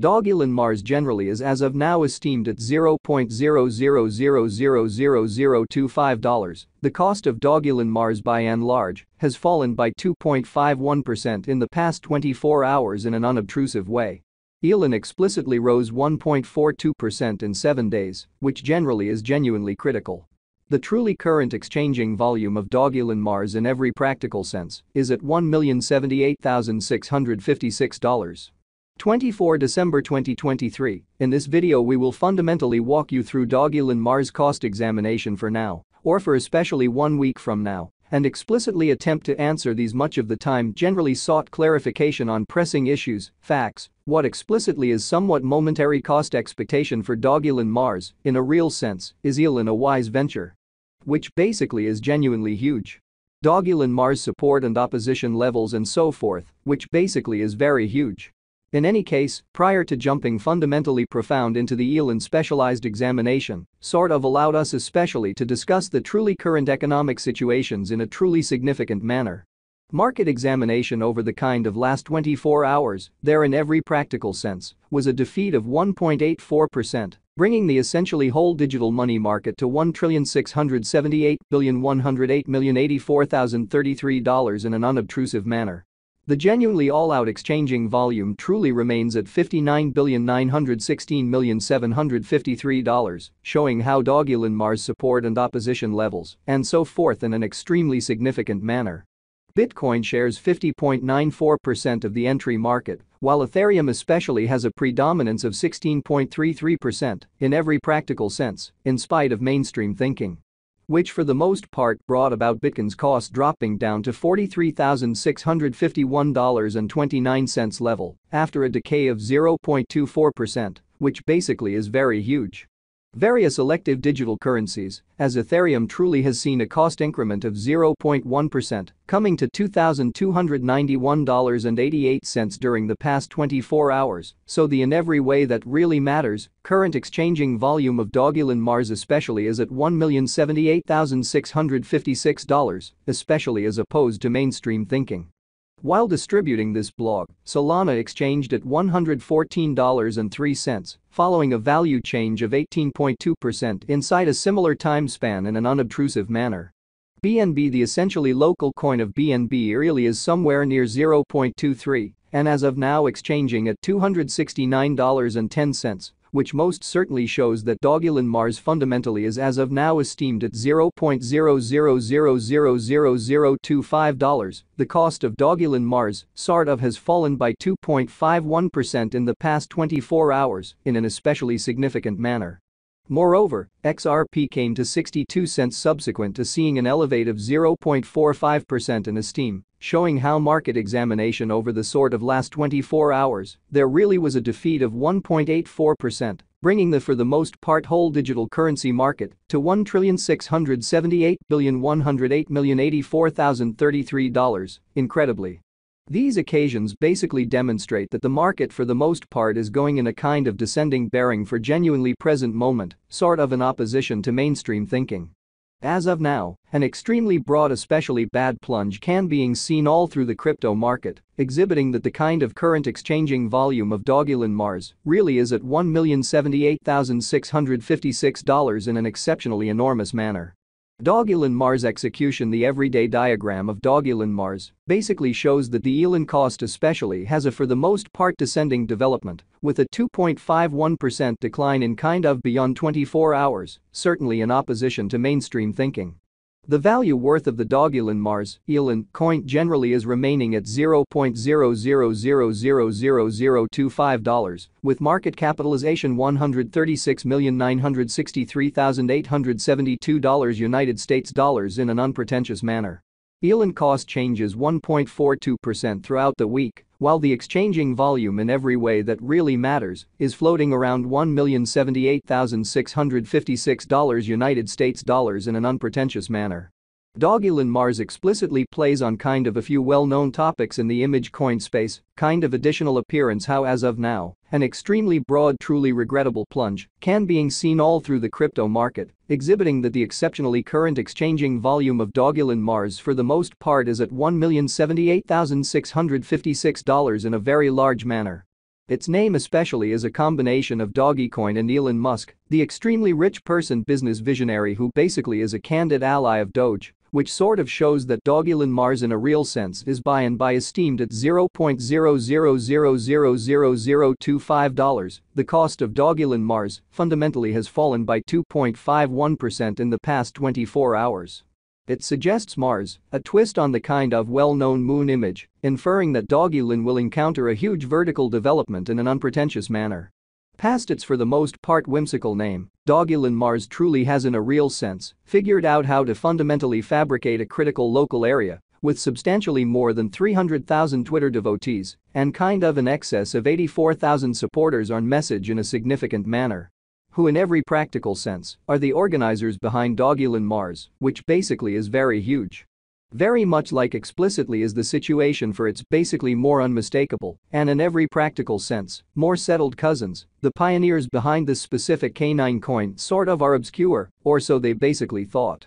Dogelon Mars generally is as of now esteemed at $0.00000025. The cost of Dogelon Mars by and large has fallen by 2.51% in the past 24 hours in an unobtrusive way. Elon explicitly rose 1.42% in 7 days, which generally is genuinely critical. The truly current exchanging volume of Dogelon Mars in every practical sense is at $1,078,656. 24 December 2023. In this video we will fundamentally walk you through Dogelon Mars cost examination for now, or for especially 1 week from now, and explicitly attempt to answer these much of the time generally sought clarification on pressing issues, facts, what explicitly is somewhat momentary cost expectation for Dogelon Mars, in a real sense, is Elon a wise venture? Which basically is genuinely huge. Dogelon Mars support and opposition levels and so forth, which basically is very huge. In any case, prior to jumping fundamentally profound into the Elon specialized examination, sort of allowed us especially to discuss the truly current economic situations in a truly significant manner. Market examination over the kind of last 24 hours, there in every practical sense, was a defeat of 1.84%, bringing the essentially whole digital money market to $1,678,108,084,033 in an unobtrusive manner. The genuinely all-out exchanging volume truly remains at $59,916,753, showing how Dogelon Mars support and opposition levels, and so forth in an extremely significant manner. Bitcoin shares 50.94% of the entry market, while Ethereum especially has a predominance of 16.33% in every practical sense, in spite of mainstream thinking. Which for the most part brought about Bitcoin's cost dropping down to $43,651.29 level after a decay of 0.24%, which basically is very huge. Various elective digital currencies, as Ethereum truly has seen a cost increment of 0.1%, coming to $2,291.88 during the past 24 hours, so the in every way that really matters, current exchanging volume of Dogelon Mars especially is at $1,078,656, especially as opposed to mainstream thinking. While distributing this blog, Solana exchanged at $114.03, following a value change of 18.2% inside a similar time span in an unobtrusive manner. BNB, the essentially local coin of BNB, really is somewhere near 0.23 and as of now exchanging at $269.10, which most certainly shows that Dogelon Mars fundamentally is as of now esteemed at $0.00000025. The cost of Dogelon Mars sort of has fallen by 2.51% in the past 24 hours in an especially significant manner. Moreover, XRP came to 62 cents subsequent to seeing an elevate of 0.45% in esteem, showing how market examination over the sort of last 24 hours, there really was a defeat of 1.84%, bringing the for the most part whole digital currency market to $1,678,108,084,033. Incredibly. These occasions basically demonstrate that the market for the most part is going in a kind of descending bearing for genuinely present moment, sort of in opposition to mainstream thinking. As of now, an extremely broad especially bad plunge can being seen all through the crypto market, exhibiting that the kind of current exchanging volume of Dogelon Mars really is at $1,078,656 in an exceptionally enormous manner. Dogelon Mars execution. The everyday diagram of Dogelon Mars basically shows that the Elon cost especially has a for the most part descending development, with a 2.51% decline in kind of beyond 24 hours, certainly in opposition to mainstream thinking. The value worth of the Dogelon Mars Elon coin generally is remaining at $0.00000025, with market capitalization $136,963,872 United States dollars in an unpretentious manner. Elon cost changes 1.42% throughout the week, while the exchanging volume in every way that really matters is floating around $1,078,656 United States dollars in an unpretentious manner. Dogelon Mars explicitly plays on kind of a few well-known topics in the image coin space, kind of additional appearance how as of now, an extremely broad truly regrettable plunge can being seen all through the crypto market, exhibiting that the exceptionally current exchanging volume of Dogelon Mars for the most part is at $1,078,656 in a very large manner. Its name especially is a combination of Dogecoin and Elon Musk, the extremely rich person business visionary who basically is a candid ally of Doge, which sort of shows that Dogelon Mars in a real sense is by and by esteemed at $0.00000025. The cost of Dogelon Mars fundamentally has fallen by 2.51% in the past 24 hours. It suggests Mars, a twist on the kind of well-known moon image, inferring that Dogelon will encounter a huge vertical development in an unpretentious manner. Past its for the most part whimsical name, Dogelon Mars truly has in a real sense figured out how to fundamentally fabricate a critical local area with substantially more than 300,000 Twitter devotees and kind of in excess of 84,000 supporters on message in a significant manner. Who in every practical sense are the organizers behind Dogelon Mars, which basically is very huge. Very much like explicitly is the situation for its basically more unmistakable and in every practical sense more settled cousins, the pioneers behind this specific canine coin sort of are obscure, or so they basically thought.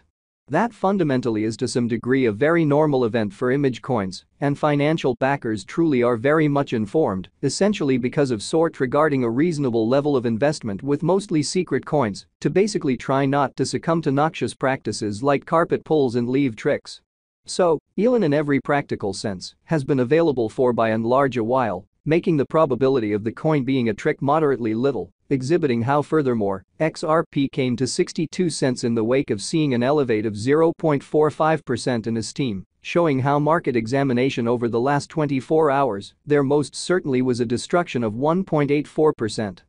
That fundamentally is to some degree a very normal event for image coins, and financial backers truly are very much informed, essentially because of sort regarding a reasonable level of investment with mostly secret coins to basically try not to succumb to noxious practices like carpet pulls and leave tricks. So, Elon in every practical sense has been available for by and large a while, making the probability of the coin being a trick moderately little, exhibiting how furthermore, XRP came to 62 cents in the wake of seeing an elevate of 0.45% in esteem, showing how market examination over the last 24 hours, there most certainly was a destruction of 1.84%.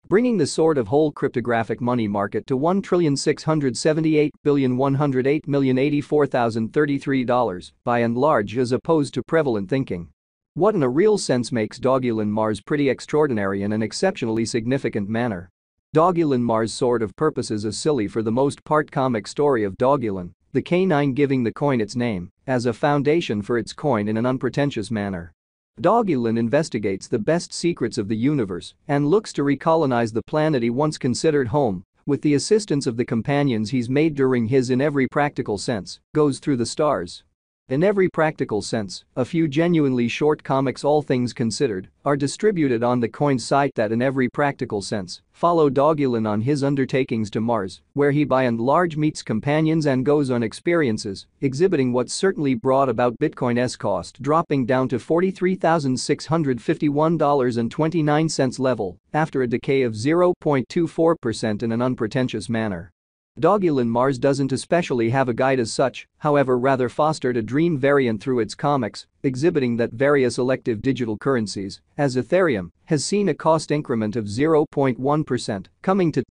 Bringing the sort of whole cryptographic money market to $1,678,108,084,033 by and large as opposed to prevalent thinking. What in a real sense makes Dogelon Mars pretty extraordinary in an exceptionally significant manner. Dogelon Mars sort of purposes a silly for the most part comic story of Dogelon, the canine giving the coin its name, as a foundation for its coin in an unpretentious manner. Dogelon investigates the best secrets of the universe and looks to recolonize the planet he once considered home with the assistance of the companions he's made during his in every practical sense goes through the stars. In every practical sense, a few genuinely short comics all things considered are distributed on the coin site that in every practical sense follow Dogelon on his undertakings to Mars, where he by and large meets companions and goes on experiences, exhibiting what certainly brought about Bitcoin's cost dropping down to $43,651.29 level after a decay of 0.24% in an unpretentious manner. Dogelon Mars doesn't especially have a guide as such, however rather fostered a dream variant through its comics, exhibiting that various elective digital currencies, as Ethereum, has seen a cost increment of 0.1%, coming to